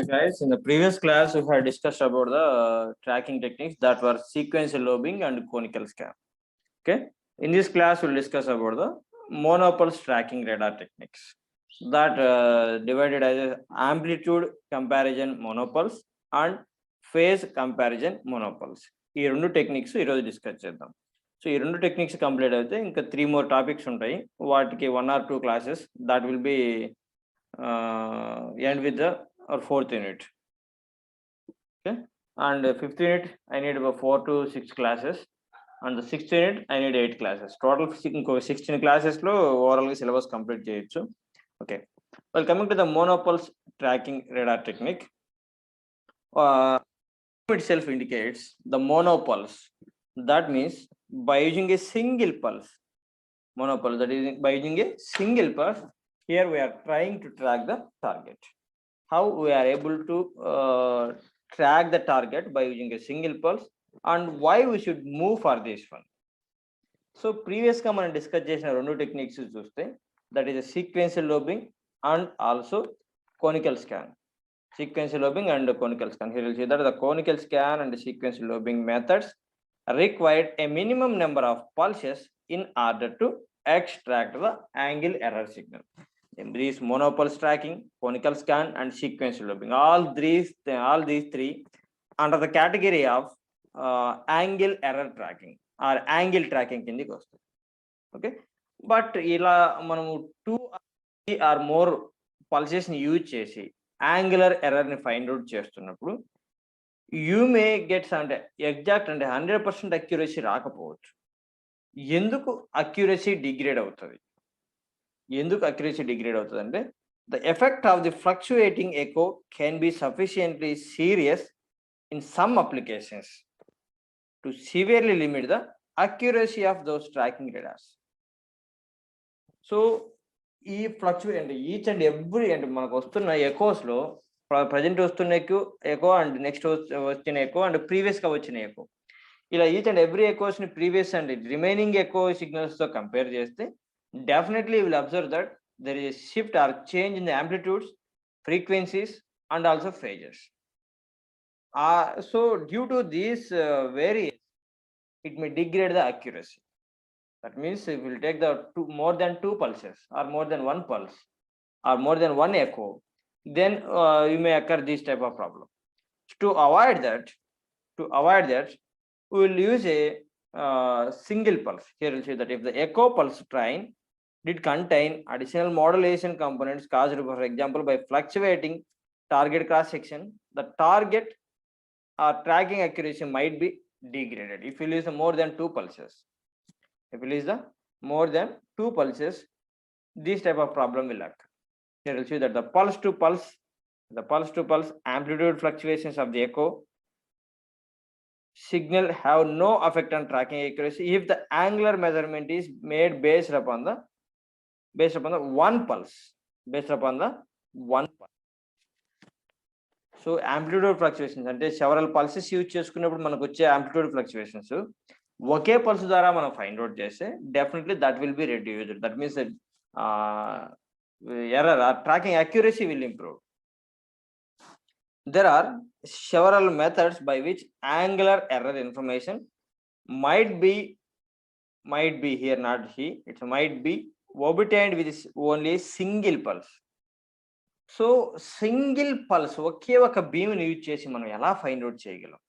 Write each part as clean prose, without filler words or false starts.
Guys, in the previous class, we had discussed about the tracking techniques that were sequential lobing and conical scan. Okay, in this class, we'll discuss about the monopulse tracking radar techniques that divided as amplitude comparison monopulse and phase comparison monopulse. ఈ రెండు techniques ఈరోజు discuss చేద్దాం. So ఈ రెండు techniques complete అయితే ఇంకా 3 more topics ఉంటాయి. వాటికి 1 or 2 classes that will be end with the or 4th unit. Okay, and 5th unit I need about 4 to 6 classes, and the 6th unit I need 8 classes. Total 16 classes lo overall syllabus complete cheyochu. Okay, well, coming to the monopulse tracking radar technique, itself indicates the monopulse. That means by using a single pulse, monopulse, that is by using a single pulse, here we are trying to track the target. How we are able to track the target by using a single pulse, and why we should move for this one. So previous గా మనం discuss చేసిన రెండు techniques చూస్తే, that is a sequential lobing and also conical scan. Sequential lobing and conical scan. Here we'll see that the conical scan and the sequential lobing methods required a minimum number of pulses in order to extract the angle error signal. In these monopulse tracking, conical scan and sequential lobing, all these three under the category of angle error tracking or angle tracking కిందకి వస్తుంది. Okay, but ఇలా మనము 2 or more pulses ని use చేసి angular error ని find out చేస్తున్నప్పుడు you may gets అంటే exact అంటే 100% అక్యురసీ రాకపోవచ్చు. ఎందుకు అక్యురసీ డిగ్రేడ్ అవుతుంది? ఎందుకు అక్యురసీ డిగ్రేడ్ అవుతుంది అంటే, the effect of the fluctuating echo can be sufficiently serious in some applications to severely limit the accuracy of those tracking radars. So ఈ fluctuate అంటే ఈచ్ అండ్ ఎవ్రీ అంటే మనకు వస్తున్న ఎకోస్లో ప్రజెంట్ వస్తున్న ఎకో అండ్ నెక్స్ట్ వచ్చిన echo and ప్రీవియస్గా వచ్చిన ఎకో, ఇలా ఈచ్ అండ్ ఎవ్రీ ఎకోస్ని ప్రీవియస్ అండ్ రిమైనింగ్ ఎకో సిగ్నల్స్తో కంపేర్ చేస్తే definitely will observe that there is a shift or change in the amplitudes, frequencies and also phases. So due to these variations, it may degrade the accuracy. That means if we will take the more than 2 pulses or more than 1 pulse or more than 1 echo, then you may occur this type of problem. To avoid that, we will use a single pulse. Here we'll see that if the echo pulse train did contain additional modulation components caused, for example, by fluctuating target cross section, the target or tracking accuracy might be degraded. If you use more than 2 pulses, this type of problem will occur. Here we'll see that the pulse to pulse amplitude fluctuations of the echo signal have no effect on tracking accuracy if the angular measurement is made based upon the one pulse. So amplitude fluctuations అంటే several pulses use చేసుకున్నప్పుడు మనకు వచ్చే amplitude fluctuations ఒకే pulse ద్వారా మనం find out చేస్తే definitely that will be reduced. That means error or tracking accuracy will improve. There are several methods by which angular error information might be here, not he, it might be obtained with only single pulse. So single pulse ఒకే ఒక beam ని use చేసి మనం ఎలా find out చేయగలం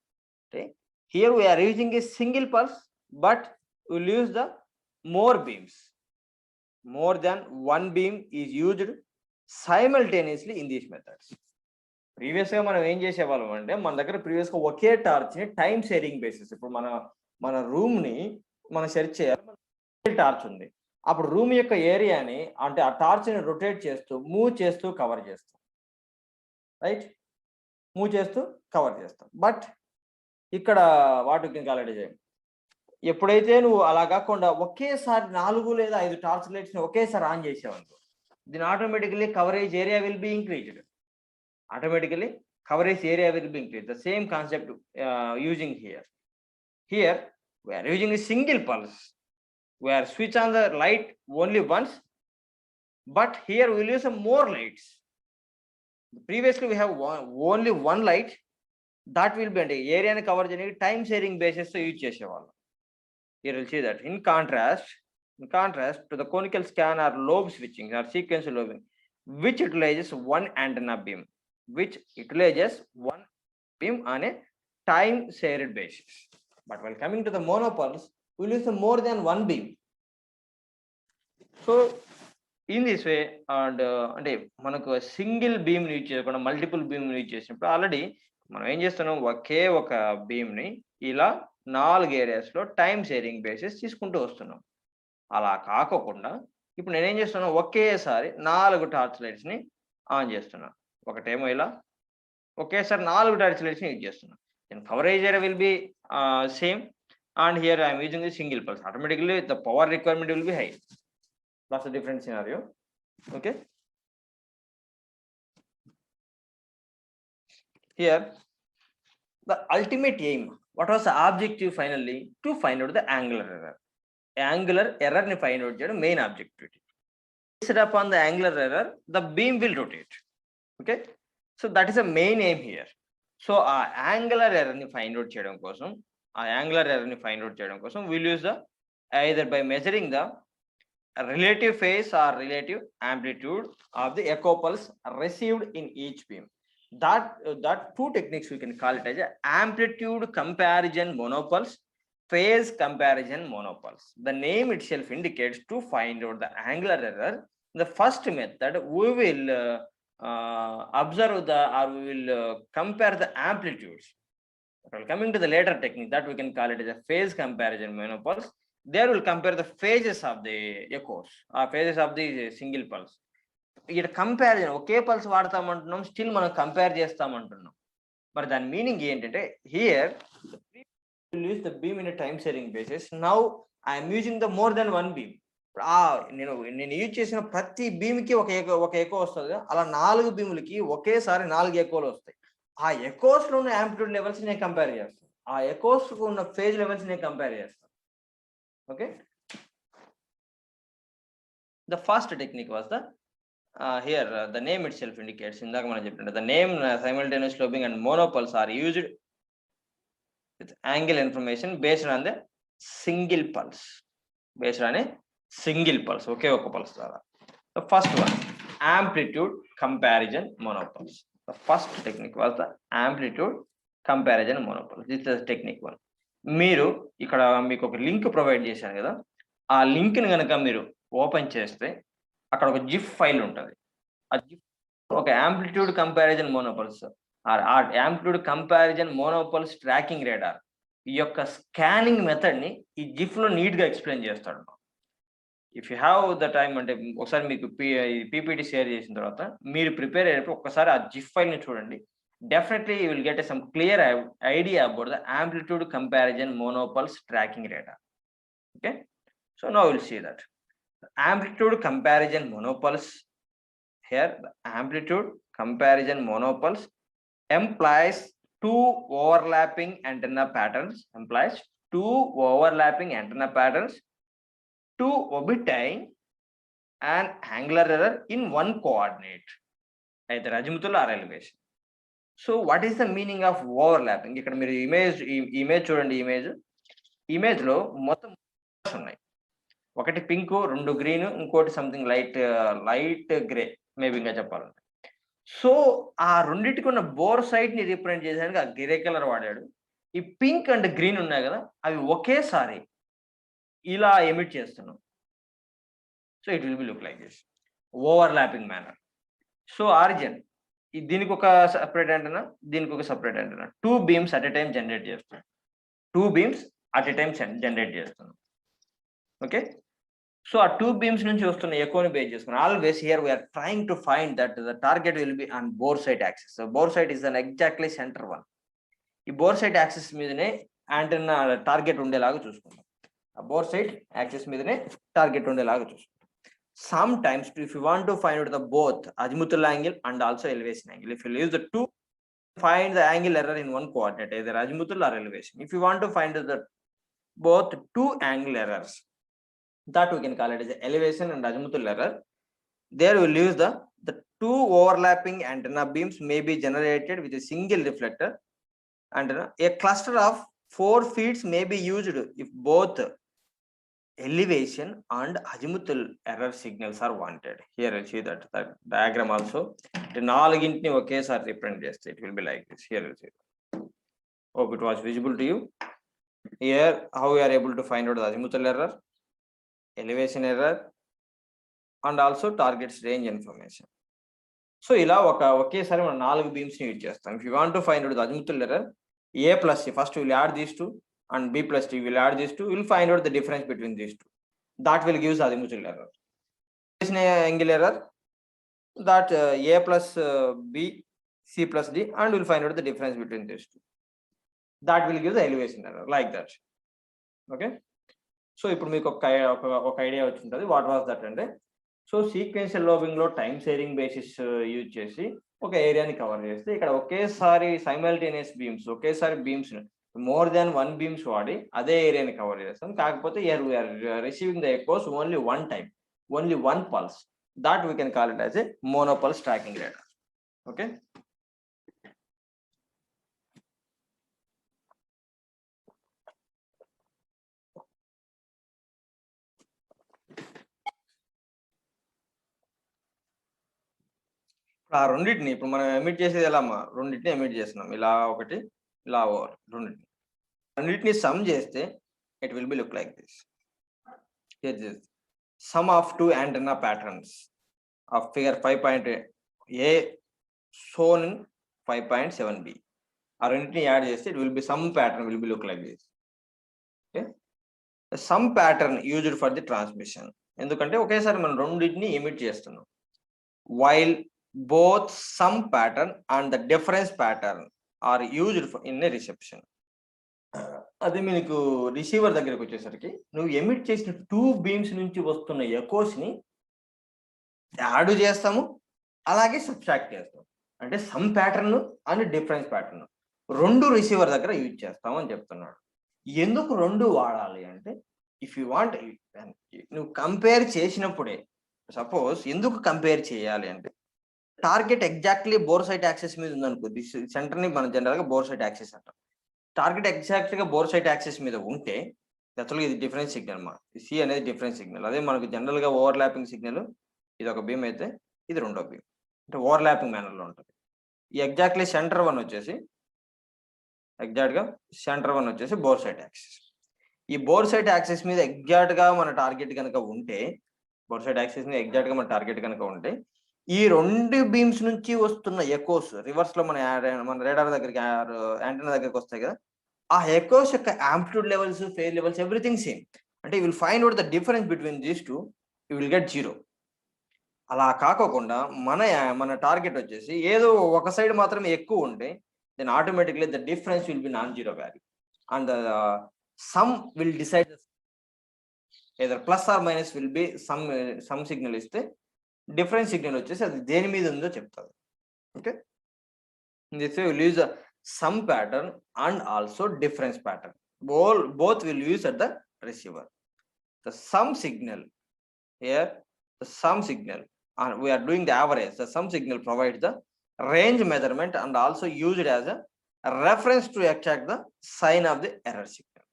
అంటే, here we are using a single pulse but we will use the more beams. More than one beam is used simultaneously in these methods. ప్రీవియస్గా మనం ఏం చేసేవాళ్ళం అంటే, మన దగ్గర ప్రీవియస్గా ఒకే టార్చ్ని టైం షేరింగ్ బేసిస్, ఇప్పుడు మన రూమ్ని మనం సెర్చ్ చేయాలి, టార్చ్ ఉంది, అప్పుడు రూమ్ యొక్క ఏరియాని అంటే ఆ టార్చ్ని రొటేట్ చేస్తూ మూవ్ చేస్తూ కవర్ చేస్తాం, రైట్, మూవ్ చేస్తూ కవర్ చేస్తాం. బట్ ఇక్కడ వాటికి ఆల్రెడీ చేయం. ఎప్పుడైతే నువ్వు అలా కాకుండా ఒకేసారి 4 లేదా 5 టార్చ్ లైట్స్ని ఒకేసారి ఆన్ చేసావనుకో, దీని automatically coverage area will be increased. The same concept using here. Here we are using a single pulse. We are switch on the light only once, but here we will use some more lights. Previously we have only one light that will be అంటే ఏరియాని cover చేయడానికి time sharing basis తో use చేసేవాళ్ళం. Here we'll see that in contrast to the conical scan or lobe switching or sequential lobing, which utilizes one antenna beam, on a time shared basis. But while coming to the monopulse, we'll use more than one beam. So in this way, and అంటే మనకు single beam use చేయకుండా multiple beam use చేసినప్పుడు already మనం ఏం చేస్తున్నాం, ఒకే ఒక beam ని ఇలా 4 ఏరియాస్ లో టైం షేరింగ్ బేసిస్ తీసుకుంటూ వస్తున్నాం. అలా కాకోకుండా ఇప్పుడు నేనేం చేస్తున్నాను, ఒకేసారి 4 టార్చ్ లైట్స్ ని ఆన్ చేస్తున్నాను. ఒకటేమో ఇలా ఒకేసారి 4 టార్చ్ లైట్స్ ని యూజ్ చేస్తున్నాను. then coverage area will be same, and here I am using the single pulse. Automatically the power requirement will be high. That's a different scenario. Okay, here the ultimate aim, what was the objective finally? To find out the angular error ni find out cheyadam main objective. Based upon the angular error, the beam will rotate. Okay, so that is the main aim here. So angular error ni find out cheyadam kosam we'll use the either by measuring the relative phase or relative amplitude of the echo pulse received in each beam. That two techniques we can call it as amplitude comparison monopulse, phase comparison monopulse. The name itself indicates to find out the angular error. The first method we will observe we will compare the amplitudes. Well, coming to the later technique, that we can call it as a phase comparison monopulse. There will compare the phases of the echoes or phases of the single pulse. ఇక్కడ comparison ఒకే pulse వాడతామంటున్నాం, still మనం compare చేస్తామంటున్నాం. మరి దాని meaning ఏంటంటే here use the beam in time sharing basis. Now I'm using the more than one beam. నేను use చేసిన ప్రతి beam కి ఒక ఎకో వస్తుంది. అలా 4 బీములకి ఒకేసారి 4 ఎకోలు వస్తాయి. ఆ ఎకోస్ లో ఉన్న యాంప్లిట్యూడ్ లెవెల్స్ నేను కంపేర్ చేస్తాను, ఆ ఎకోస్ ఉన్న ఫేజ్ లెవెల్స్ నేను కంపేర్ చేస్తాను. Okay, the first technique was the here the name itself indicates, ఇందాక మనం చెప్పినట్టు the name simultaneous lobing and monopulse are used with angle information based on the single pulse, ఒకే ఒక pulse ద్వారా. The first one, amplitude comparison monopulse. The first technique was the amplitude comparison monopulse. This is technique 1. మీరు ఇక్కడ మీకు ఒక link provide చేశాను కదా, ఆ link ని కనుక మీరు ఓపెన్ చేస్తే అక్కడ ఒక జిఫ్ ఫైల్ ఉంటుంది. ఆ జిఫ్ ఒక amplitude comparison monopulse amplitude comparison monopulse tracking radar ఈ యొక్క స్కానింగ్ మెథడ్ ని ఈ జిఫ్ లో నీట్ గా ఎక్స్ప్లెయిన్ చేస్తాడు. If you have the time అంటే ఒకసారి మీకు పీపీటీ షేర్ చేసిన తర్వాత మీరు ప్రిపేర్ అయ్యేటప్పుడు ఒక్కసారి ఆ జిఫ్ ఫైల్ ని చూడండి. Definitely you will get some clear idea about the amplitude comparison monopulse tracking radar. Okay, so now we'll see that amplitude comparison monopulse. Here the amplitude comparison monopulse implies two overlapping antenna patterns to obtain an angular error in one coordinate, either azimuthal or elevation. So what is the meaning of overlapping? ఇక్కడ మీరు image చూడండి. Image లో మొత్తం ఉన్నాయి. ఒకటి pink, 2 green, ఇంకోటి something light grey maybe ఇంకా చెప్పాలంటే. సో ఆ రెండింటికి ఉన్న బోర్ సైడ్ ని రిప్రజెంట్ చేసేందుకు ఆ గ్రే కలర్ వాడాడు. ఈ పింక్ అండ్ గ్రీన్ ఉన్నాయి కదా, అవి ఒకేసారి ఇలా ఎమిట్ చేస్తున్నాం. So it will be look like this overlapping manner. So origin దీనికి ఒక సపరేట్ యాంటెన్నా, దీనికి ఒక separate antenna, 2 beams at a time generate చేస్తున్నాం. ఓకే, సో ఆ 2 beams నుంచి వస్తున్న ఎకోని బేస్ చేసుకుని always here we are trying to find that the target will be on bore sight axis. So bore sight is on exactly centre 1. ఈ bore sight axis మీదనే antenna target ఉండేలాగా చూసుకుంటాం. ఆ బోర్ సైట్ యాక్సిస్ మీదనే target ఉండేలాగా చూసుకుంటాం. Sometimes if you want to find out the both azimuthal angle and also elevation angle, if you use the two, find the angle error in one coordinate, either azimuthal or elevation. If you want to find the both 2 angle errors, that we can call it as elevation and azimuthal error. There we will use the the two overlapping antenna beams may be generated with a single reflector antenna. A cluster of 4 feeds may be used if both elevation and azimuthal error signals are wanted. Here you see that diagram also. The నాలుగింటిని ఒకేసారి represent చేస్తే it will be like this. Here you see. Hope it was visible to you. Here how we are able to find out the azimuthal error, elevation error, and also targets range information. So ఇలా ఒకేసారి మనం 4 beams ని use చేస్తాం. If you want to find out the azimuthal error, A plus C, first we will add these two, and B plus D will add these two. We will find out the difference between these two. That will give us azimuthal error. Angle error, that A plus B, C plus D, and we will find out the difference between these two. That will give the elevation error, like that. Okay. So ఇప్పుడు మీకు ఒక idea వచ్చి ఉంటుంది. What was that అంటే, so sequential లోబింగ్ లో time sharing basis use చేసి ఒక ఏరియాని కవర్ చేస్తే, ఇక్కడ ఒకేసారి సైమల్టేనియస్ బీమ్స్, ఒకేసారి బీమ్స్ మోర్ దాన్ 1 బీమ్స్ వాడి అదే ఏరియాని కవర్ చేస్తాం. కాకపోతే here we are receiving the echoes only 1 time, only 1 pulse. That we can call it as a monopulse tracking radar. Okay. ఆ రెండింటిని ఇప్పుడు మనం ఎమిట్ చేసేది ఎలా అమ్మా, రెండింటిని ఎమిట్ చేస్తున్నాం. ఇలా ఒకటి, ఇలా ఓవర్, రెండింటిని సమ్ చేస్తే it will be look like this. Some of 2 antenna patterns of figure 5.A shown in 5.7b. ఆ రెండింటిని యాడ్ చేస్తే it will be some pattern will be look like this. Okay. Some pattern used for the transmission. ఎందుకంటే ఒకేసారి మనం రెండింటిని emit చేస్తున్నాం. While both sum pattern and the difference pattern are used in a reception. అది మీకు receiver దగ్గరకు వచ్చేసరికి నువ్వు ఎమిట్ చేసిన 2 బీమ్స్ నుంచి వస్తున్న ఎకోస్ ని యాడ్ చేస్తాము, అలాగే సబ్ట్రాక్ట్ చేస్తాం. అంటే sum pattern and difference pattern రెండు రిసీవర్ దగ్గర యూజ్ చేస్తాం అని చెప్తున్నాడు. ఎందుకు రెండు వాడాలి అంటే, ఇఫ్ యూ వాంట్, నువ్వు కంపేర్ చేసినప్పుడే, సపోజ్ ఎందుకు కంపేర్ చేయాలి అంటే, target exactly bore sight axis మీద ఉందనుకో, దిస్ సెంటర్ ని మనం జనరల్ గా బోర్ సైట్ యాక్సెస్ అంటాం. టార్గెట్ ఎగ్జాక్ట్ గా బోర్ సైట్ యాక్సెస్ మీద ఉంటే యాక్చువల్గా ఇది డిఫరెన్స్ సిగ్నల్ మా, సి అనేది డిఫరెన్స్ సిగ్నల్. అదే మనకు జనరల్ గా ఓవర్లాపింగ్ సిగ్నల్, ఇది ఒక బీమ్ అయితే ఇది రెండో బీమ్, అంటే ఓవర్లాపింగ్ మేనర్ లో ఉంటుంది. ఈ ఎగ్జాక్ట్లీ సెంటర్ వన్ వచ్చేసి బోర్ సైట్ యాక్సెస్. ఈ బోర్ సైట్ యాక్సెస్ మీద ఎగ్జాక్ట్ గా మన టార్గెట్ కనుక ఉంటే, బోర్ సైట్ యాక్సెస్ మీద ఎగ్జాక్ట్ గా మన టార్గెట్ కనుక ఉంటే, ఈ 2 బీమ్స్ నుంచి వస్తున్న ఎకోస్ రివర్స్ లో మన రేడార్ దగ్గరికి, యాంటెన్నా దగ్గరికి వస్తాయి కదా, ఆ ఎకోస్ యొక్క amplitude levels, phase levels, everything same. అంటే you will find out the difference between these two, you will get 0. అలా కాకోకుండా మన టార్గెట్ వచ్చేసి ఏదో ఒక సైడ్ మాత్రమే ఎక్కువ ఉంటే, then automatically the difference will be non zero value and sum will decide either plus or minus will be sum signal ఇస్తే, డిఫరెన్స్ సిగ్నల్ వచ్చేసి అది దేని మీద ఉందో చెప్తుంది. Okay. This way will use sum pattern and also difference pattern. both will use at the receiver. The sum signal here, the sum signal, and we are doing the average. The sum signal provides the range measurement and also used as a reference to extract the sign of the error signal.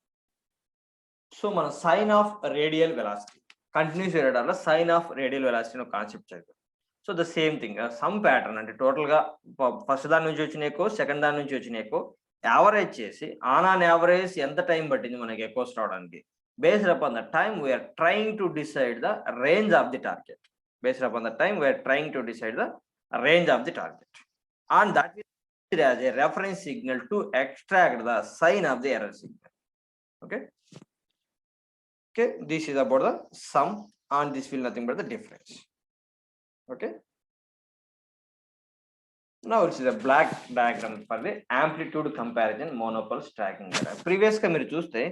So మన sign of radial velocity, continuous రాడార్లో sign of radial velocity concept చదివాం. So the same thing, some pattern అంటే total గా first దాని నుంచి వచ్చిన echo, second దాని నుంచి వచ్చిన ఎకో యావరేజ్ చేసి ఆన్ యావరేజ్ ఎంత టైం పట్టింది మనకి ఎకోస్ రావడానికి, based upon the time we're trying to decide the range of the target. Based upon the time we're trying to decide the range of the target, and that is as a reference signal to extract the sign of the error signal. Okay. Okay, this is about the sum, and this will nothing but the difference. Okay. Now this is a black diagram for the amplitude comparison monopulse tracking error. Previous గా మీరు చూస్తే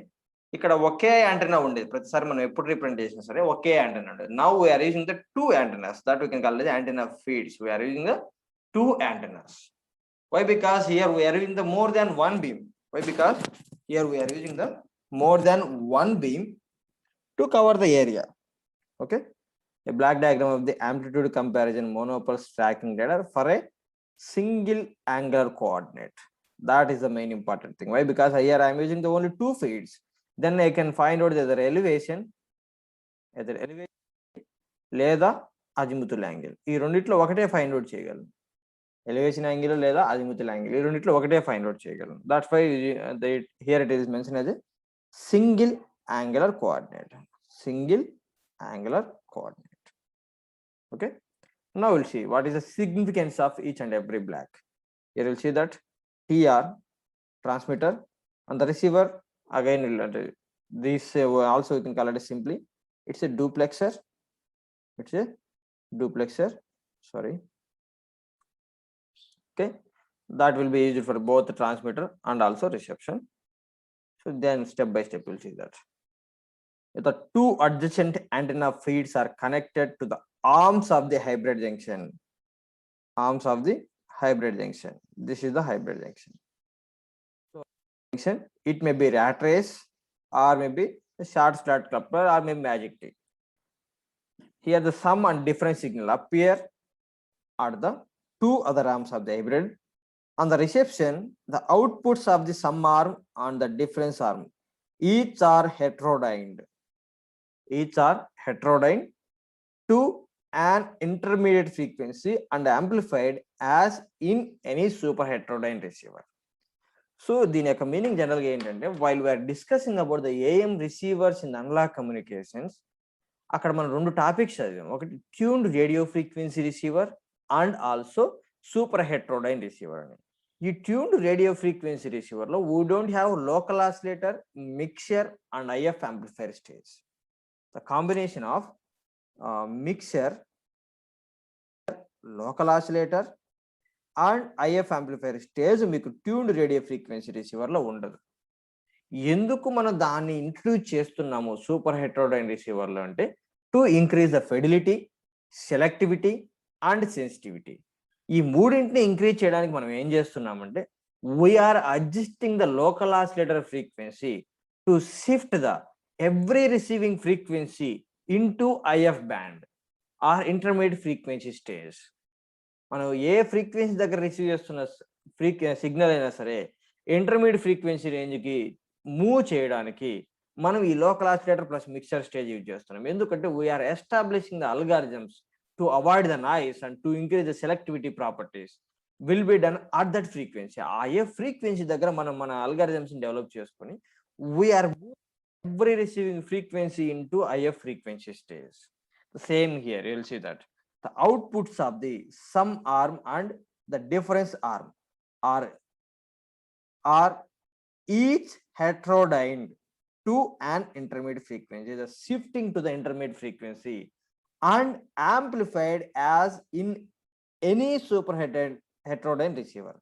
ఇక్కడ ఒకే antenna ఉండేది, ప్రతిసారి మనం ఎప్పుడు represent చేసినా సరే ఒకే యాంటెన్నా ఉండేది. Now we are using the 2 antennas that we can call as antenna feeds. We are using the 2 antennas. Why? Because here we are using the more than 1 beam. Why? Because here we are using the more than 1 beam to cover the area. Okay. A black diagram of the amplitude comparison monopulse tracking radar for a single angular coordinate. That is the main important thing. Why? Because here I am using the only two feeds. Then I can find out the elevation లేదా azimuthal angle, ఈ రెండిట్లో ఒకటే find out చేయగలను. Elevation angle లేదా azimuthal angle, ఈ రెండిట్లో ఒకటే find out చేయగలను. That's why here it is mention as a single angular coordinate. Single angular coordinate. Okay, now we'll see what is the significance of each and every black. Here we'll see that TR transmitter and the receiver, again this also you can call it simply, it's a duplexer. It's a duplexer, sorry. Okay, that will be used for both the transmitter and also reception. So then step by step we'll see that the two adjacent antenna feeds are connected to the arms of the hybrid junction. Arms of the hybrid junction. This is the hybrid junction. So junction, it may be rat race or maybe a short slot coupler or maybe magic tape. Here the sum and difference signal appear at the two other arms of the hybrid. On the reception, the outputs of the sum arm and the difference arm each are heterodyned. Each are heterodyned to an intermediate frequency and amplified as in any super heterodyne receiver. So దీని యొక్క meaning జనరల్గా ఏంటంటే, while we are discussing about the AM receivers in analog communications, అక్కడ మనం రెండు topics చదివాం. ఒకటి tuned radio frequency receiver and also super heterodyne receiver అని. ఈ ట్యూన్డ్ రేడియో ఫ్రీక్వెన్సీ రిసీవర్లో we don't have local oscillator, mixer and IF amplifier stage. The combination of mixer, local oscillator and IF amplifier stage మీకు tuned radio frequency రిసీవర్లో ఉండదు. ఎందుకు మనం దాన్ని introduce చేస్తున్నాము super హెట్రోడైన్ రిసీవర్లో అంటే, to increase the fidelity, selectivity and sensitivity. ఈ మూడింటిని ఇంక్రీజ్ చేయడానికి మనం ఏం చేస్తున్నామంటే, we are adjusting the local oscillator frequency to shift the every receiving frequency into IF band or intermediate frequency stage. మనం ఏ ఫ్రీక్వెన్సీ దగ్గర రిసీవ్ చేస్తున్న సిగ్నల్ అయినా సరే ఇంటర్మీడియట్ ఫ్రీక్వెన్సీ రేంజ్కి మూవ్ చేయడానికి మనం ఈ local oscillator plus mixer stage use చేస్తున్నాం. ఎందుకంటే we are establishing the algorithms to avoid the noise and to increase the selectivity properties will be done at that frequency. ఆ ఏ ఫ్రీక్వెన్సీ దగ్గర మనం మన అల్గారిథమ్స్ డెవలప్ చేసుకొని we are every receiving frequency into IF frequency stage. The same here, you will see that the outputs of the sum arm and the difference arm are each heterodyned to an intermediate frequency, the shifting to the intermediate frequency and amplified as in any super heterodyne receiver.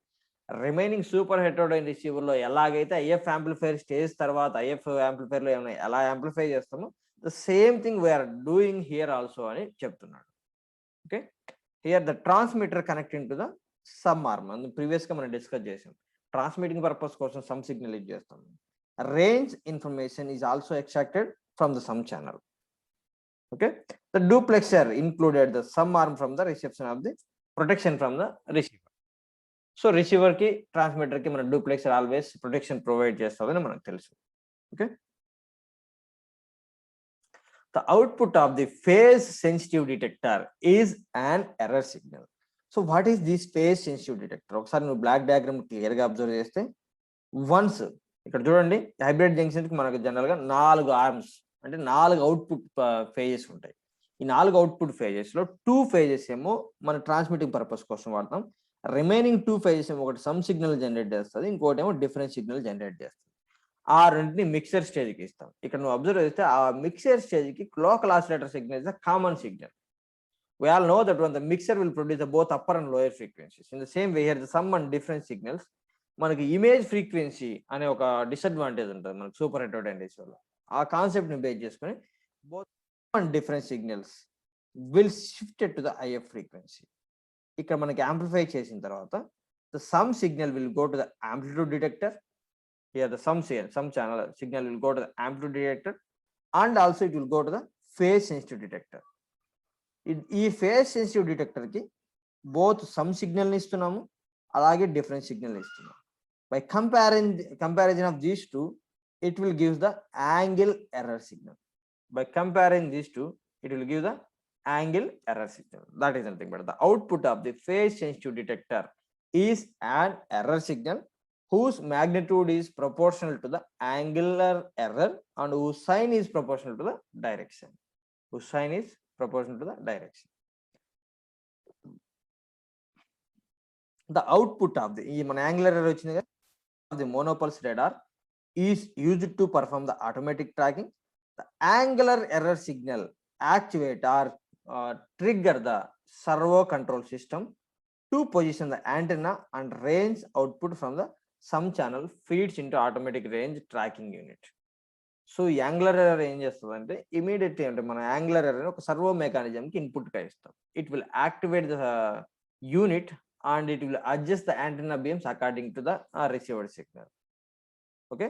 Remaining super హెట్రోడైన్ రిసీవర్లో ఎలాగైతే IF amplifier stage తర్వాత IF యాంప్లిఫైర్లో ఏమైనా ఎలా amplify చేస్తామో the same thing we're doing here also అని చెప్తున్నాడు. Okay, here the transmitter connecting to the sum arm. ప్రీవియస్గా మనం డిస్కస్ చేసాం. ట్రాన్స్మిటింగ్ పర్పస్ కోసం సమ్ సిగ్నల్ యూజ్ చేస్తాం. Range information is also extracted from the sum channel. Okay, the duplexer included the sum arm from the reception of the protection from the receiver. So receiver కి transmitter కి మన duplexer always protection provide చేస్తుందని మనకు తెలుసు. Okay, the output of the phase sensitive detector is an error signal. So what is this phase sensitive detector? ఒకసారి నువ్వు block diagram clear గా observe చేస్తే, వన్స్ ఇక్కడ చూడండి, హైబ్రిడ్ జంక్షన్ కి మనకు జనరల్ గా 4 ఆర్మ్స్ అంటే 4 అవుట్పుట్ ఫేజెస్ ఉంటాయి. ఈ 4 అవుట్పుట్ ఫేజెస్ లో 2 ఫేజెస్ ఏమో మన ట్రాన్స్మిటింగ్ పర్పస్ కోసం వాడతాం. రిమైనింగ్ 2 ఫేజెస్ ఏమో ఒకటి సమ్ సిగ్నల్ జనరేట్ చేస్తుంది, ఇంకోటి ఏమో డిఫరెన్స్ సిగ్నల్ జనరేట్ చేస్తుంది. ఆ రెండింటిని మిక్సర్ స్టేజ్కి ఇస్తాం. ఇక్కడ నువ్వు అబ్జర్వ్ చేస్తే ఆ మిక్సర్ స్టేజ్కి local oscillator signal is the common signal. We all know that when the mixer will produce both upper and lower frequencies. In the same way here the sum and difference signals, మనకి image frequency అనే ఒక disadvantage ఉంటుంది మనకి super హెట్రోడైన్ రిసీవర్లో. ఆ కాన్సెప్ట్ని base చేసుకొని both and difference signals will shifted to the if frequency. ఇక్కడ మనకి యాంప్లిఫై చేసిన తర్వాత the sum signal will go to the amplitude detector. Here the sum channel signal will go to the amplitude detector and also it will go to the phase sensitive detector. ఈ phase sensitive detector కి both some signal ని ఇస్తున్నాము, అలాగే difference signal ఇస్తున్నాము. By comparison of these two, it will give the angle error signal. By comparing these two, it will give the angle error signal. That is nothing but the output of the phase sensitive detector is an error signal whose magnitude is proportional to the angular error and whose sign is proportional to the direction. Whose sign is proportional to the direction. The output of the angular error of the monopulse radar is used to perform the automatic tracking. The angular error signal actuate or trigger the servo control system to position the antenna and range output from the sum channel feeds into automatic range tracking unit. So angular error ఏం చేస్తుందంటే immediately అంటే మన angular error ఒక servo mechanism కి input గా ఇస్తాం. It will activate the unit and it will adjust the antenna beams according to the received signal. Okay,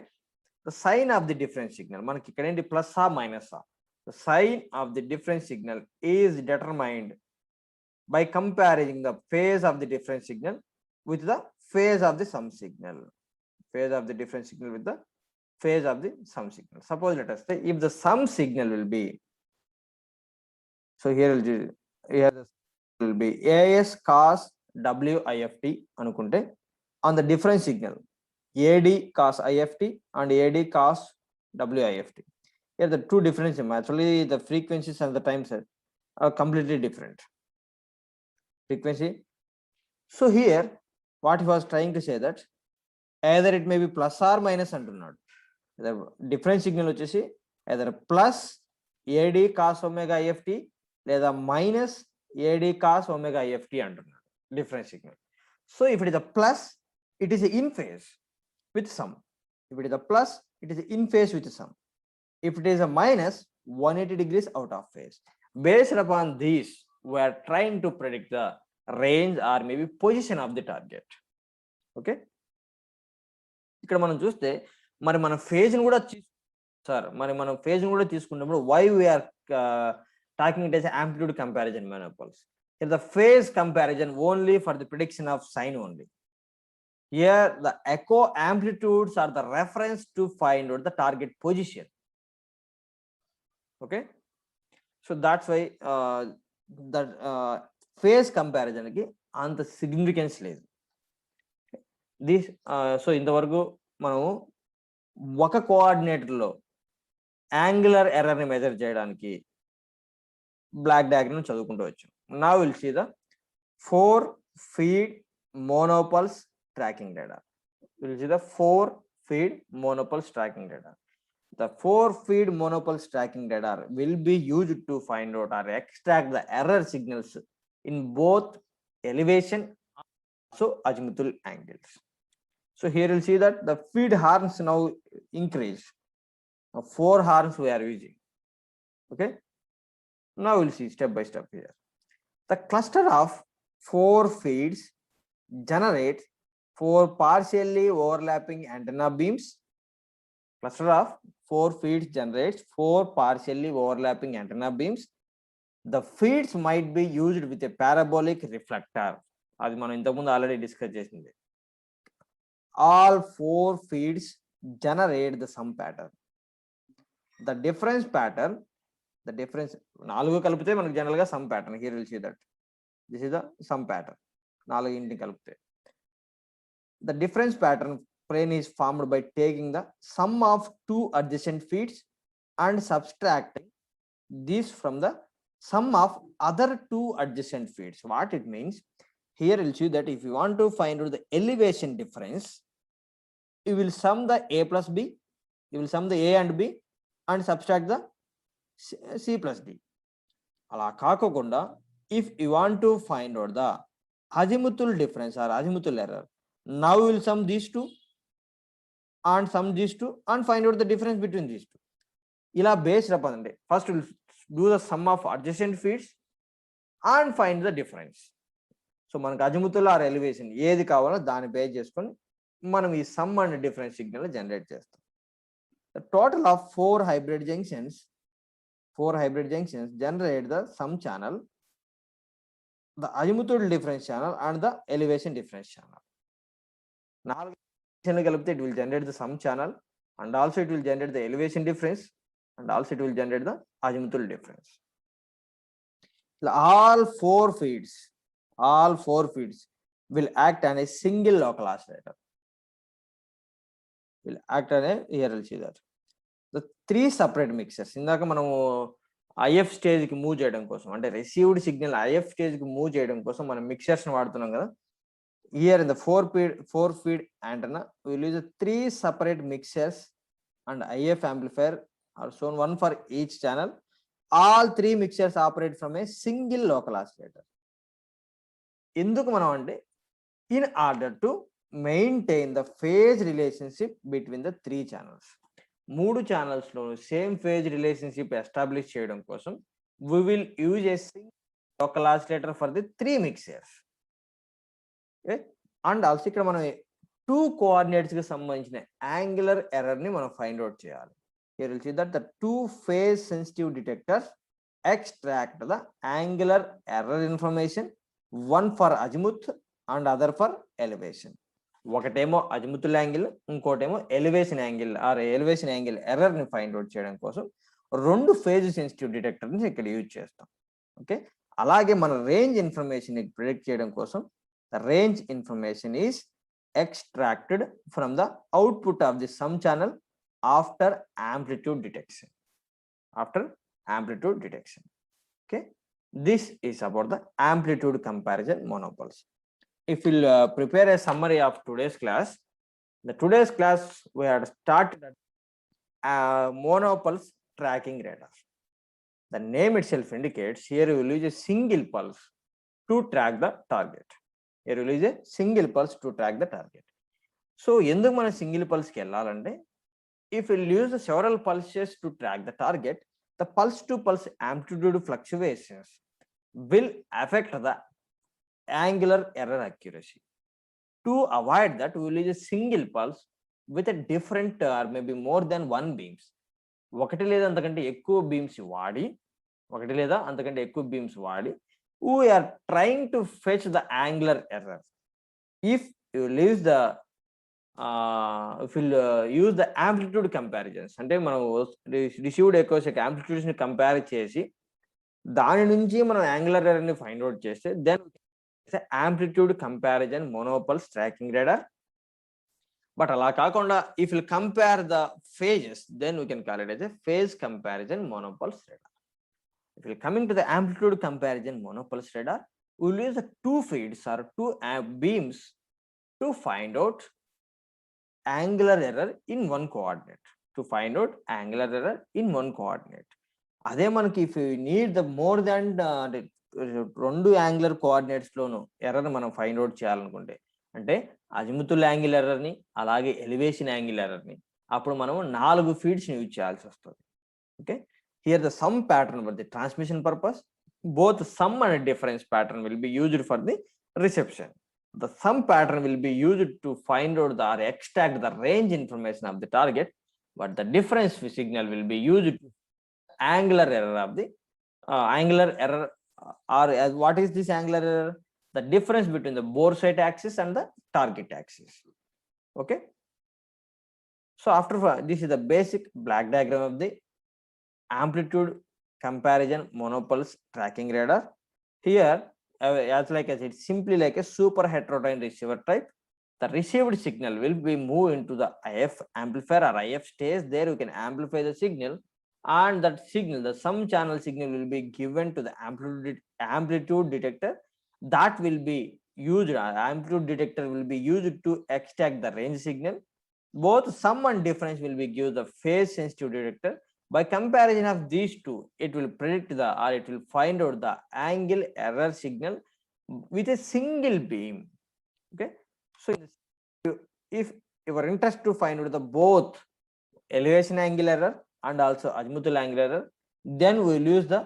the sign of the difference signal manaki ikkada enti plus or minus or the sign of the difference signal is determined by comparing the phase of the difference signal with the phase of the sum signal. Phase of the difference signal with the phase of the sum signal. Suppose let us say if the sum signal will be, so here will be as cos WIFT anukunte, on the difference signal AD cos IFT and AD cos WIFT. Here the two difference, actually the frequencies and the times are completely different. Frequency. So here what he was trying to say that either it may be plus or minus antunnadu. The difference signal vachesi either plus AD cos omega IFT లేదా minus AD cos omega IFT antunnadu difference signal. So if it is a plus, it is in phase with sum. If it is a plus, it is in phase with sum. If it is a minus, 180 degrees out of phase. Based upon these, we are trying to predict the range or maybe position of the target. Okay, ఇక్కడ మనం చూస్తే మరి మన phase ని కూడా మనం phase ని కూడా తీసుకున్నప్పుడు why we are talking it as amplitude comparison monopoles. Here the phase comparison only for the prediction of sign only. Here the echo amplitudes are the reference to find out the target position. Okay, so that's why that phase comparison ki anta significance లేదు. This so ఇంతవరకు మనము ఒక కోఆర్డినేటర్లో angular ఎర్రర్ని measure చేయడానికి block diagram చదువుకుంటూ వచ్చాం. Now we'll see the 4 feed monopulse tracking radar. We'll see the 4 feed monopulse tracking radar. The 4 feed monopulse tracking radar will be used to find out or extract the error signals in both elevation so azimuthal angles. So here you'll see that the feed horns now increase. Now 4 horns we are using. Okay, now we'll see step by step here. The cluster of 4 feeds generates 4 partially overlapping antenna beams. Cluster of 4 feeds generates 4 partially overlapping antenna beams. The feeds might be used with a parabolic reflector. అది మనం ఇంతకుముందు already discuss చేసింది. All 4 feeds generate the sum pattern. The difference pattern, the difference 4 కలిపితే మనకు general గా sum pattern. Here we'll see that this is the sum pattern. 4 ఇంటిని కలిపితే the difference pattern plane is formed by taking the sum of 2 adjacent feeds and subtracting this from the sum of other 2 adjacent feeds. What it means, here you'll see that if you want to find out the elevation difference, you will sum the A plus B, you will sum the A and B and subtract the C plus D. అలా కాకుండా if you want to find out the azimuthal difference or azimuthal error, now we will sum these two and sum these two and find out the difference between these two. ఇలా based upon అంటే first we will do the sum of adjacent feeds and find the difference. So మనకు అజిముతుల్ are elevation ఏది కావాలో దాన్ని base చేసుకొని మనం ఈ some and difference signal generate చేస్తాం. The total of 4 hybrid junctions generate the sum channel the azimuthal difference channel and the elevation difference channel. Now it will generate the sum channel, and also it will generate the elevation difference, and also it will generate the azimuthal difference. All four feeds will act on a single local oscillator. Will act on a, here I'll see that the three separate mixers. ఇందాక మనము IF stage కి move చేయడం కోసం, అంటే received signal IF stage కి move చేయడం కోసం మనం మిక్సర్స్ వాడుతున్నాం కదా. Here in the four feed antenna, we will use three separate mixers and IF amplifier are shown, one for each channel. All three mixers operate from a single local oscillator. ఎందుకు మనం అంటే, in order to maintain the phase relationship between the three channels. మూడు channels లో same phase relationship establish చేయడం కోసం we will use a single local oscillator for the three mixers. Okay? And also ఇక్కడ మనం two coordinates కి సంబంధించిన angular error ని మనం ఫైండ్ అవుట్ చేయాలి. Here you'll see that the two phase sensitive detectors extract the angular error information, one for azimuth and other for elevation. ఒకటేమో azimuthal angle, ఇంకోటేమో elevation angle or elevation angle error ని find out చేయడం కోసం రెండు phase sensitive డిటెక్టర్ని ఇక్కడ use చేస్తాం. Okay, అలాగే మన రేంజ్ ఇన్ఫర్మేషన్ ని ప్రిడిక్ట్ చేయడం కోసం the range information is extracted from the output of the sum channel after amplitude detection. Okay, this is about the amplitude comparison monopoles. If we'll prepare a summary of today's class, we had started monopulse tracking radar. The name itself indicates here we will use a single pulse to track the target. Here we will use a single pulse to track the target. So ఎందుకు మనం single pulse కి వెళ్ళాలంటే, if we will use several pulses to track the target, the pulse to pulse amplitude fluctuations will affect the angular error accuracy. To avoid that, we will use a single pulse with a different or maybe more than one beams. ఒకటి లేదా అంతకంటే ఎక్కువ beams వాడి we are trying to fetch the angular error. If you use the use the amplitude comparisons, అంటే మనం received echoes amplitudes ని compare చేసి దాని నుంచి మనం యాంగులర్ ఎర్రర్ ని ఫైండ్ అవుట్ చేస్తే then amplitude comparison monopulse tracking radar. But అలా కాకుండా if you compare the phases, then we can call it as a phase comparison monopulse radar. If you coming to the amplitude comparison monopulse radar, we will use the two feeds or two beams to find out angular error in one coordinate. అదే మనకి if you need the more than రెండు angular coordinates లోను error మనం find out చేయాలనుకుంటే, అంటే అజిముతుల్ angle error ని అలాగే elevation angle error ని, అప్పుడు మనం 4 ఫీడ్స్ ని యూజ్ చేయాల్సి వస్తుంది. Okay, here the sum pattern for the transmission purpose, both some and difference pattern will be used for the reception. The sum pattern will be used to find out or extract the range information of the target, but the difference signal will be used to angular error of the angular error. Or what is this angular error? The difference between the bore sight axis and the target axis. Okay, so after this is the basic black diagram of the amplitude comparison monopulse tracking radar. Here as it's simply like a super heterodyne receiver type. The received signal will be moved into the IF amplifier or IF stage. There you can amplify the signal, and that signal, the sum channel signal, will be given to the amplitude detector. That will be used, amplitude detector will be used to extract the range signal. Both sum and difference will be given the phase sensitive detector. By comparison of these two, it will predict it will find out the angle error signal with a single beam. Okay, so if you are interested to find out the both elevation angle error and also azimuthal angle error, then we will use the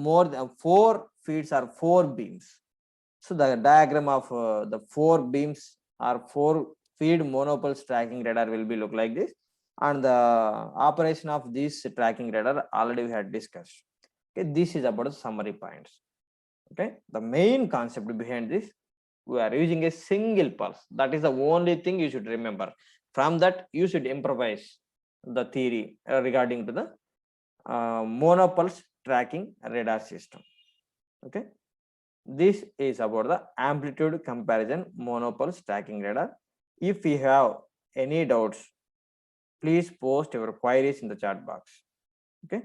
more than 4 feeds or 4 beams. So the diagram of the 4 beams or 4 feed monopulse tracking radar will be look like this, and the operation of this tracking radar already we had discussed. Okay, this is about the summary points. Okay, the main concept behind this, we are using a single pulse. That is the only thing you should remember. From that, you should improvise the theory regarding to the monopulse tracking radar system. Okay, this is about the amplitude comparison monopulse tracking radar. If you have any doubts, please post your queries in the chat box. Okay.